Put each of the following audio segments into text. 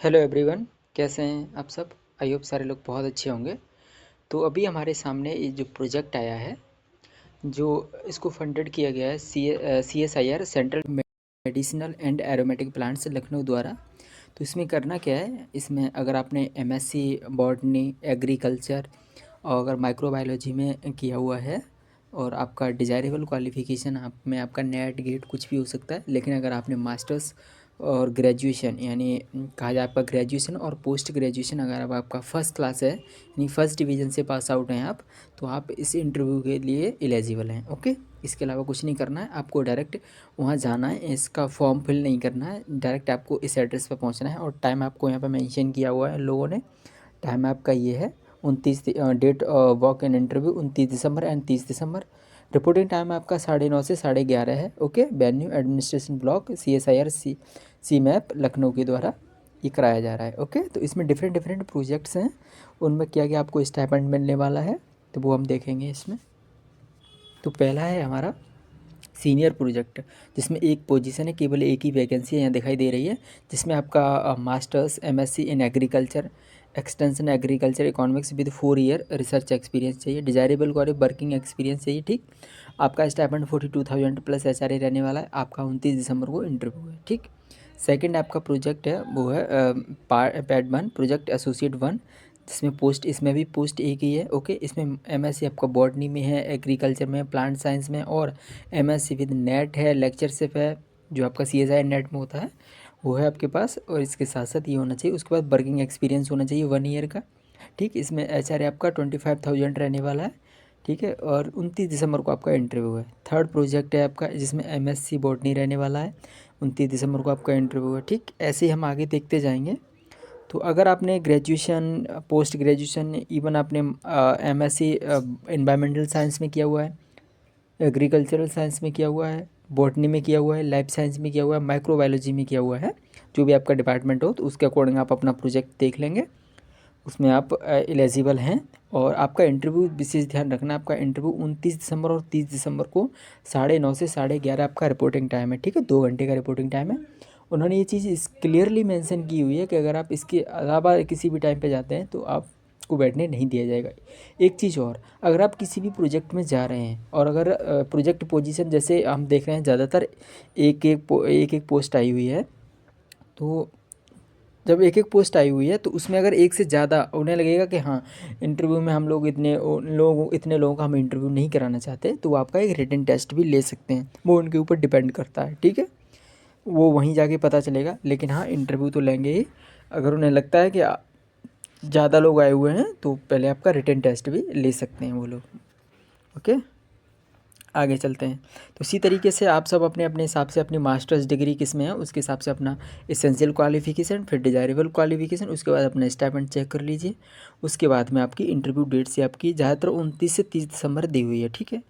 Hello everyone. कैसे हैं आप सब? आई होप सारे लोग बहुत अच्छे होंगे। तो अभी हमारे सामने ये जो प्रोजेक्ट आया है, जो इसको फंडेड किया गया है CSIR central medicinal and aromatic plants Lucknow द्वारा। तो इसमें करना क्या है, इसमें अगर आपने MSc बॉटनी एग्रीकल्चर और अगर माइक्रोबायोलॉजी में किया हुआ है और आपका डिज़ायरेबल क्वालिफ़िकेशन आप में आपका नेट गेट कुछ भी हो सकता है, लेकिन अगर आपने मास्टर्स और ग्रेजुएशन यानी कहा जाए आपका ग्रेजुएशन और पोस्ट ग्रेजुएशन अगर अब आपका फ़र्स्ट क्लास है यानी फर्स्ट डिवीज़न से पास आउट हैं आप, तो आप इस इंटरव्यू के लिए एलिजिबल हैं। ओके, इसके अलावा कुछ नहीं करना है, आपको डायरेक्ट वहाँ जाना है, इसका फॉर्म फिल नहीं करना है, डायरेक्ट आपको इस एड्रेस पर पहुँचना है। और टाइम आपको यहाँ पर मेंशन किया हुआ है लोगों ने। टाइम आपका ये है 29 डेट वॉक इन इंटरव्यू 29 दिसंबर एंड 30 दिसंबर। रिपोर्टिंग टाइम आपका 9:30 से 11:30 है। Okay, venue administration block CSIR CIMAP Lucknow के द्वारा ये कराया जा रहा है। ओके, तो इसमें डिफरेंट डिफरेंट प्रोजेक्ट्स हैं, उनमें क्या क्या आपको स्टाइपेंड मिलने वाला है तो वो हम देखेंगे इसमें। तो पहला है हमारा सीनियर प्रोजेक्ट, जिसमें एक पोजीशन है, केवल एक ही वैकेंसी यहाँ दिखाई दे रही है, जिसमें आपका masters MSc in agriculture extension agriculture economics with 4 year research experience चाहिए, डिजायरेबल क्वालिटी वर्किंग एक्सपीरियंस चाहिए। ठीक, आपका स्टाइपेंड 42,000 प्लस HRA रहने वाला है। आपका 29 दिसंबर को इंटरव्यू है। ठीक, सेकंड आपका प्रोजेक्ट है वो है पैड 1 प्रोजेक्ट एसोसिएट 1, जिसमें पोस्ट इसमें भी पोस्ट एक ही है। ओके, इसमें MSc आपका बॉटनी में है, एग्रीकल्चर में, प्लांट साइंस में, और MSc विद नेट है, लेक्चरशिप है जो आपका CSI नेट में होता है वो है आपके पास, और इसके साथ साथ ये होना चाहिए। उसके बाद वर्किंग एक्सपीरियंस होना चाहिए 1 ईयर का। ठीक, इसमें HRA आपका 25,000 रहने वाला है। ठीक है, और 29 दिसंबर को आपका इंटरव्यू है। थर्ड प्रोजेक्ट है आपका, जिसमें MSc बॉटनी रहने वाला है, 29 दिसंबर को आपका इंटरव्यू है। ठीक, ऐसे ही हम आगे देखते जाएंगे। तो अगर आपने ग्रेजुएशन, पोस्ट ग्रेजुएशन, इवन आपने MSc एनवायरमेंटल साइंस में किया हुआ है, एग्रीकल्चरल साइंस में किया हुआ है, बॉटनी में किया हुआ है, लाइफ साइंस में किया हुआ है, माइक्रोबायोलॉजी में किया हुआ है, जो भी आपका डिपार्टमेंट हो, तो उसके अकॉर्डिंग आप अपना प्रोजेक्ट देख लेंगे, उसमें आप एलिजिबल हैं। और आपका इंटरव्यू विशेष ध्यान रखना, आपका इंटरव्यू 29 दिसंबर और 30 दिसंबर को 9:30 से 11:30 आपका रिपोर्टिंग टाइम है। ठीक है, 2 घंटे का रिपोर्टिंग टाइम है। उन्होंने ये चीज़ इस क्लियरली मेंशन की हुई है कि अगर आप इसके अलावा किसी भी टाइम पे जाते हैं तो आपको बैठने नहीं दिया जाएगा। एक चीज़ और, अगर आप किसी भी प्रोजेक्ट में जा रहे हैं और अगर प्रोजेक्ट पोजीशन जैसे हम देख रहे हैं ज़्यादातर एक एक पोस्ट आई हुई है, तो जब एक एक पोस्ट आई हुई है तो उसमें अगर एक से ज़्यादा उन्हें लगेगा कि हाँ इंटरव्यू में हम लोग इतने लोगों का हम इंटरव्यू नहीं कराना चाहते, तो वो आपका एक रिटन टेस्ट भी ले सकते हैं, वो उनके ऊपर डिपेंड करता है। ठीक है, वो वहीं जाके पता चलेगा, लेकिन हाँ इंटरव्यू तो लेंगे ही। अगर उन्हें लगता है कि ज़्यादा लोग आए हुए हैं तो पहले आपका रिटन टेस्ट भी ले सकते हैं वो लोग। ओके, आगे चलते हैं। तो इसी तरीके से आप सब अपने अपने हिसाब से अपनी मास्टर्स डिग्री किस में है उसके हिसाब से अपना एसेंशियल क्वालिफिकेशन, फिर डिजायरेबल क्वालिफिकेशन, उसके बाद अपना स्टाइपेंड चेक कर लीजिए। उसके बाद में आपकी इंटरव्यू डेट से आपकी ज़्यादातर 29 से 30 दिसंबर दी हुई है। ठीक है,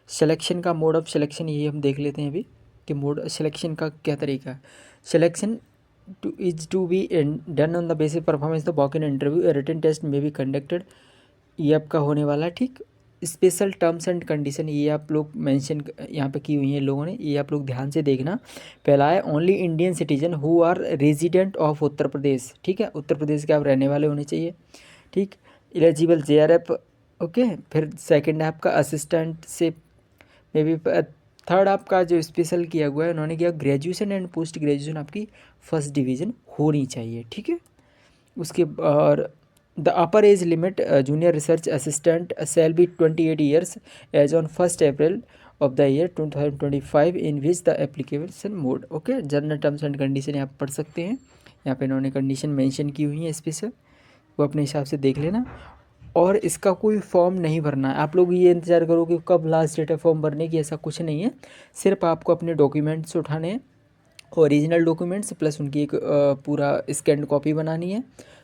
सिलेक्शन का मोड ऑफ सिलेक्शन ये हम देख लेते हैं अभी कि मोड सिलेक्शन का क्या तरीका है। Selection to be done on the basis performance the walk in interview, written test में बी कंडक्टेड, ये आपका होने वाला है। ठीक, स्पेशल टर्म्स एंड कंडीशन ये आप लोग मेंशन यहाँ पे की हुई हैं लोगों ने, ये आप लोग ध्यान से देखना। पहला है only Indian citizen who are resident of Uttar Pradesh. ठीक है, उत्तर प्रदेश के आप रहने वाले होने चाहिए। ठीक, एलिजिबल JRF। ओके, फिर सेकंड है आपका असिस्टेंट से मे बी। थर्ड आपका जो स्पेशल किया हुआ है उन्होंने किया ग्रेजुएशन एंड पोस्ट ग्रेजुएशन आपकी फर्स्ट डिवीज़न होनी चाहिए। ठीक है, उसके और the upper age limit junior research assistant shall be 28 years age on 1 April of the year 2025 in which the application mode. Okay, general terms and condition आप पढ़ सकते हैं, यहाँ पे इन्होंने कंडीशन मेंशन की हुई है स्पेशल, वो अपने हिसाब से देख लेना। और इसका कोई फॉर्म नहीं भरना है, आप लोग ये इंतज़ार करो कि कब लास्ट डेट है फॉर्म भरने की, ऐसा कुछ नहीं है। सिर्फ आपको अपने डॉक्यूमेंट्स उठाने हैं, ओरिजिनल डॉक्यूमेंट्स प्लस उनकी एक पूरा स्कैन कॉपी बनानी है,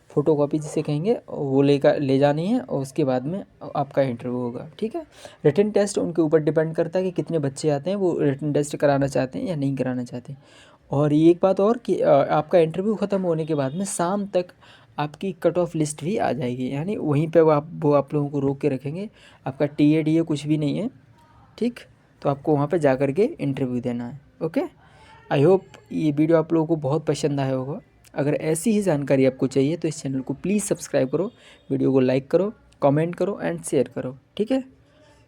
फ़ोटो कॉपी जिसे कहेंगे, वो ले जानी है, और उसके बाद में आपका इंटरव्यू होगा। ठीक है, रिटन टेस्ट उनके ऊपर डिपेंड करता है कि कितने बच्चे आते हैं, वो रिटन टेस्ट कराना चाहते हैं या नहीं कराना चाहते। और ये एक बात और कि आपका इंटरव्यू ख़त्म होने के बाद में शाम तक आपकी कट ऑफ लिस्ट भी आ जाएगी, यानी वहीं पे वो आप लोगों को रोक के रखेंगे। आपका TA कुछ भी नहीं है। ठीक, तो आपको वहाँ पे जा कर के इंटरव्यू देना है। ओके, आई होप ये वीडियो आप लोगों को बहुत पसंद आया होगा। अगर ऐसी ही जानकारी आपको चाहिए तो इस चैनल को प्लीज़ सब्सक्राइब करो, वीडियो को लाइक करो, कमेंट करो एंड शेयर करो। ठीक है,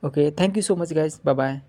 okay, thank you so much guys, bye bye.